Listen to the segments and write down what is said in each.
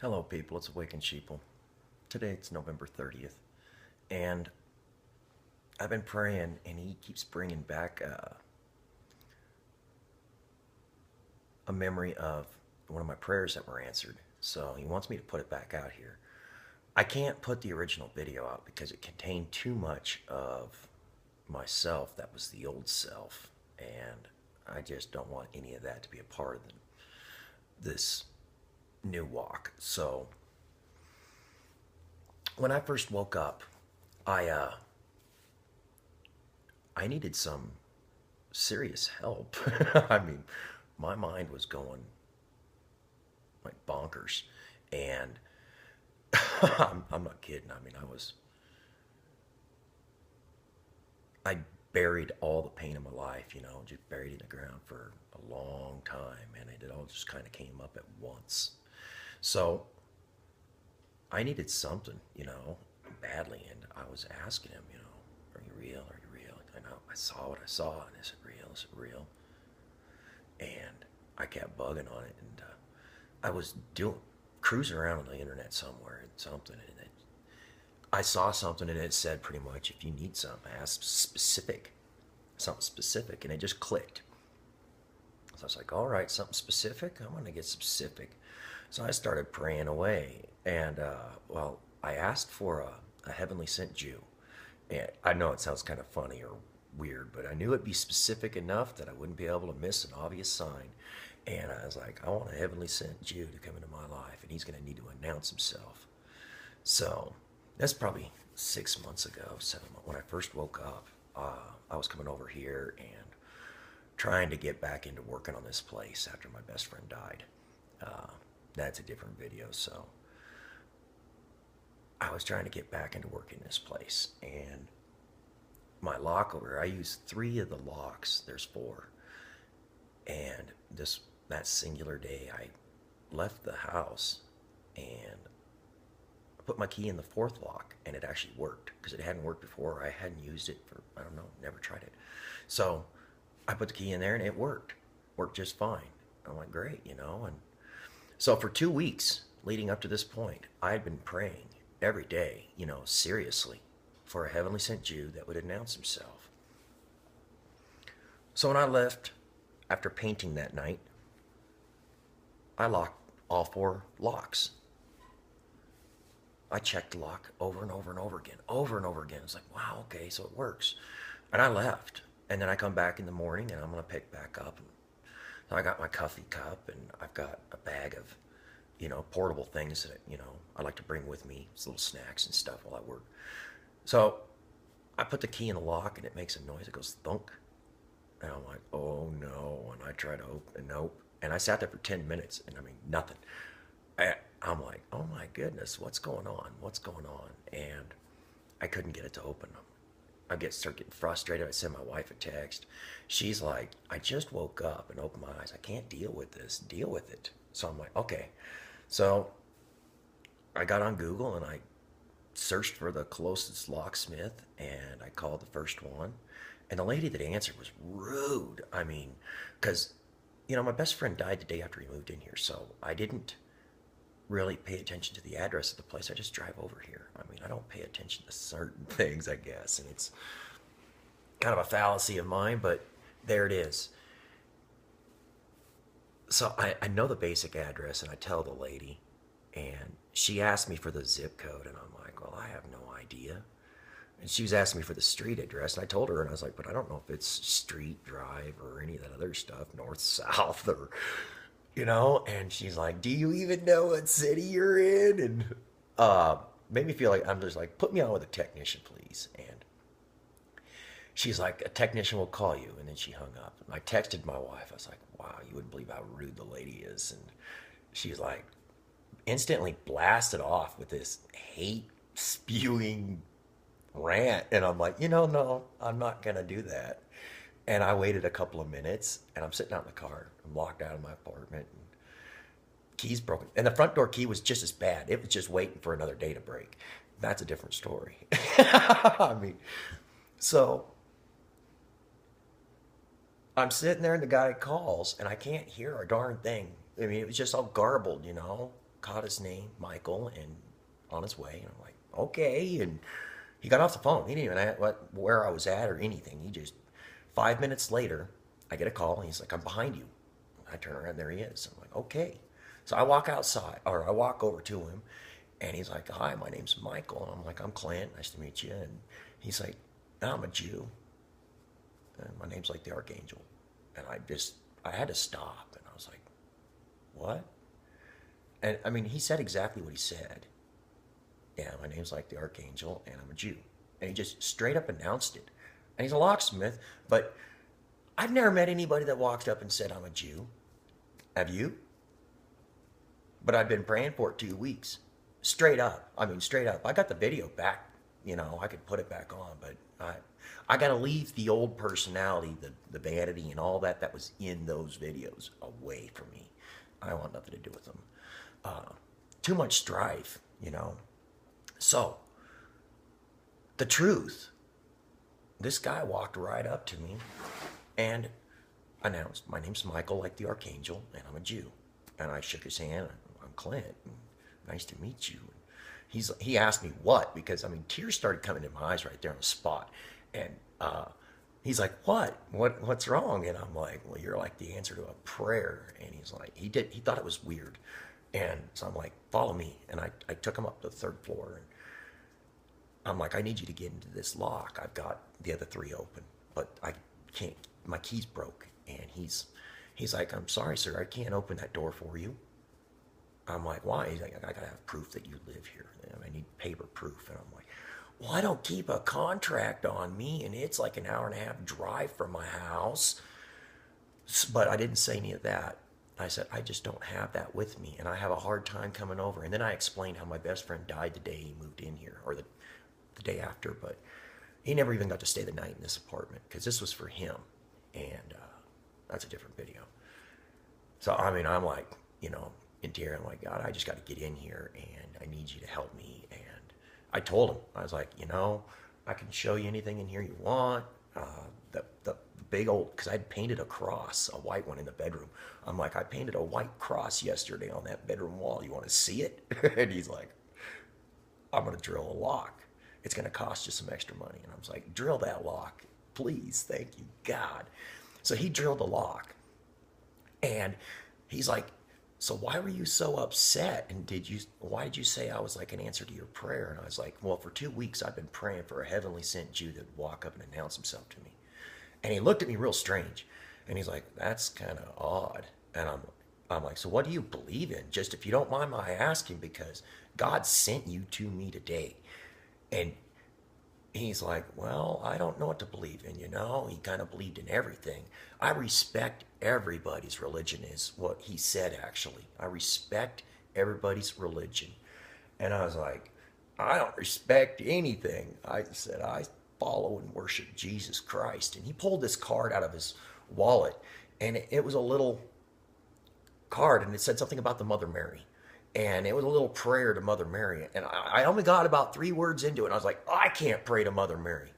Hello, people. It's Awakened Sheeple. Today it's November 30th, and I've been praying, and he keeps bringing back a memory of one of my prayers that were answered. So he wants me to put it back out here. I can't put the original video out because it contained too much of myself that was the old self, and I just don't want any of that to be a part of this new walk. So when I first woke up, I uh, I needed some serious help. I mean, my mind was going like bonkers, and I'm not kidding. I mean, I buried all the pain of my life, just buried it in the ground for a long time, and it all just kind of came up at once. So I needed something, badly, and I was asking him, are you real? Are you real? I know I saw what I saw, and is it real? Is it real? And I kept bugging on it, and I was doing cruising around on the internet somewhere and something, and I saw something, and it said pretty much, if you need something, ask something specific, and it just clicked. So I was like, all right, something specific. I'm gonna get specific. So I started praying away, and well, I asked for a heavenly sent Jew. And I know it sounds kind of funny or weird, but I knew it'd be specific enough that I wouldn't be able to miss an obvious sign. And I was like, I want a heavenly sent Jew to come into my life, and he's going to need to announce himself. So that's probably 6 months ago, 7 months. When I first woke up, I was coming over here and trying to get back into working on this place after my best friend died. That's a different video. So I was trying to get back into work in this place, and my lock over, I used 3 of the locks. There's 4, and that singular day, I left the house and I put my key in the 4th lock, and it actually worked because it hadn't worked before. I hadn't used it for, I don't know, never tried it. So I put the key in there, and it worked just fine. I'm like, great, and so for 2 weeks leading up to this point, I had been praying every day, seriously, for a heavenly sent Jew that would announce himself. So when I left after painting that night, I locked all 4 locks. I checked the lock over and over and over again, over and over again. It's like, wow, okay, so it works. And I left. And then I come back in the morning, and I'm going to pick back up. And so I got my coffee cup, and I've got a bag of, portable things that, I like to bring with me, little snacks and stuff while I work. So I put the key in the lock, and it makes a noise. It goes thunk. And I'm like, oh no. And I try to open, nope. And I sat there for 10 minutes, and I mean, nothing. I'm like, oh my goodness, what's going on? What's going on? And I couldn't get it to open. Start getting frustrated. I send my wife a text. She's like, I just woke up and opened my eyes. I can't deal with this. Deal with it. So I'm like, okay. So I got on Google, and I searched for the closest locksmith, and I called the first one. And the lady that answered was rude. I mean, because, my best friend died the day after he moved in here. So I didn't really pay attention to the address of the place. I just drive over here. I mean, I don't pay attention to certain things, I guess. And it's kind of a fallacy of mine, but there it is. So I know the basic address, and I tell the lady, and she asked me for the zip code, and I'm like, well, I have no idea. And she was asking me for the street address, and I told her, and I was like, but I don't know if it's street, drive, or any of that other stuff, north, south, or, and she's like, do you even know what city you're in? And made me feel like, I'm just like, put me on with a technician, please. And she's like, a technician will call you. And then she hung up. And I texted my wife. I was like, wow, you wouldn't believe how rude the lady is. And she's like, instantly blasted off with this hate spewing rant. And I'm like, no, I'm not going to do that. And I waited a couple of minutes, and I'm sitting out in the car. I'm locked out of my apartment, and keys broken. And the front door key was just as bad. It was just waiting for another day to break. That's a different story. I mean, so I'm sitting there, and the guy calls, and I can't hear a darn thing. I mean, it was just all garbled. caught his name, Michael, and on his way. And I'm like, okay. And he got off the phone. He didn't even ask where I was at or anything. He just, 5 minutes later, I get a call, and he's like, I'm behind you. I turn around, there he is. I'm like, okay. So I walk outside, or I walk over to him, and he's like, hi, my name's Michael. And I'm like, I'm Clint. Nice to meet you. And he's like, I'm a Jew. And my name's like the Archangel. And I had to stop. And I was like, what? And I mean, he said exactly what he said. Yeah, my name's like the Archangel, and I'm a Jew. And he just straight up announced it. And he's a locksmith, but I've never met anybody that walked up and said, I'm a Jew. Have you? But I've been praying for it 2 weeks. Straight up. I mean, straight up. I got the video back. You know, I could put it back on, but I got to leave the old personality, the vanity and all that was in those videos away from me. I want nothing to do with them. Too much strife, you know. So, the truth, this guy walked right up to me and announced, my name's Michael, like the Archangel, and I'm a Jew. And I shook his hand. I'm Clint. Nice to meet you. He asked me what, because I mean, tears started coming in my eyes right there on the spot. And he's like, what's wrong? And I'm like, well, you're like the answer to a prayer. And he's like, he thought it was weird. And so I'm like, follow me. And I took him up to the 3rd floor, and I'm like, I need you to get into this lock. I've got the other 3 open, but I can't, my key's broke. And he's like, I'm sorry, sir, I can't open that door for you. I'm like, why? He's like, I gotta have proof that you live here. I need paper proof. And I'm like, well, I don't keep a contract on me, and it's like an hour and a half drive from my house. But I didn't say any of that. I said, I just don't have that with me, and I have a hard time coming over. And then I explained how my best friend died the day he moved in here, or the day after, but he never even got to stay the night in this apartment, because this was for him. And that's a different video. So, I mean, I'm like, you know, in tears, I'm like, God, I just got to get in here, and I need you to help me. And I told him, I was like, you know, I can show you anything in here you want. The big old, because I'd painted a cross, a white one in the bedroom. I'm like, I painted a white cross yesterday on that bedroom wall. You want to see it? And he's like, I'm going to drill a lock. It's going to cost you some extra money. And I was like, drill that lock, please. Thank you, God. So he drilled the lock. And he's like, so why were you so upset? And why did you say I was like an answer to your prayer? And I was like, well, for 2 weeks, I've been praying for a heavenly sent Jew that would walk up and announce himself to me. And he looked at me real strange. And he's like, that's kind of odd. And I'm like, so what do you believe in? Just if you don't mind my asking, because God sent you to me today. And he's like, well, I don't know what to believe in, you know? He kind of believed in everything. I respect everybody's religion, is what he said, actually. I respect everybody's religion. And I was like, I don't respect anything. I said, I follow and worship Jesus Christ. And he pulled this card out of his wallet, and it was a little card, and it said something about the Mother Mary. And it was a little prayer to Mother Mary. And I only got about 3 words into it. And I was like, I can't pray to Mother Mary.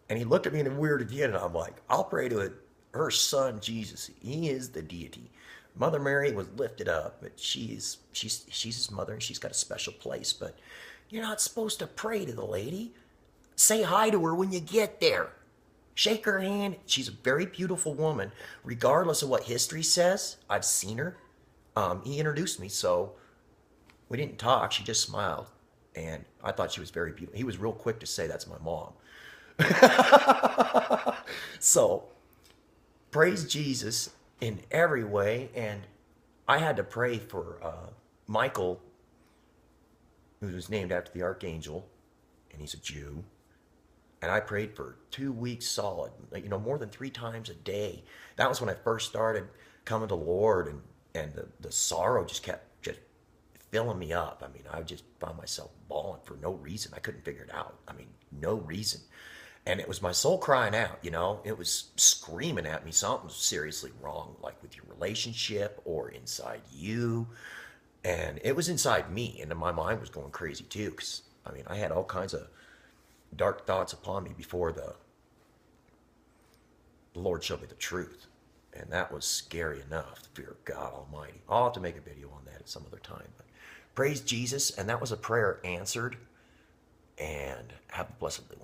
And he looked at me in a weird again. And I'm like, I'll pray to her son, Jesus. He is the deity. Mother Mary was lifted up, but she's his mother, and she's got a special place. But you're not supposed to pray to the lady. Say hi to her when you get there. Shake her hand. She's a very beautiful woman. Regardless of what history says, I've seen her. He introduced me, so we didn't talk. She just smiled, and I thought she was very beautiful. He was real quick to say, that's my mom. So, praise Jesus in every way. And I had to pray for Michael, who was named after the Archangel, and he's a Jew. And I prayed for 2 weeks solid, you know, more than 3 times a day. That was when I first started coming to the Lord, and the sorrow just kept filling me up. I mean, I just found myself bawling for no reason. I couldn't figure it out. I mean, no reason. And it was my soul crying out, you know. It was screaming at me, something's seriously wrong, like with your relationship or inside you. And it was inside me, and my mind was going crazy too, because, I mean, I had all kinds of dark thoughts upon me before the Lord showed me the truth. And that was scary enough, the fear of God Almighty. I'll have to make a video on that at some other time. But Praise Jesus. And that was a prayer answered. And have a blessed one.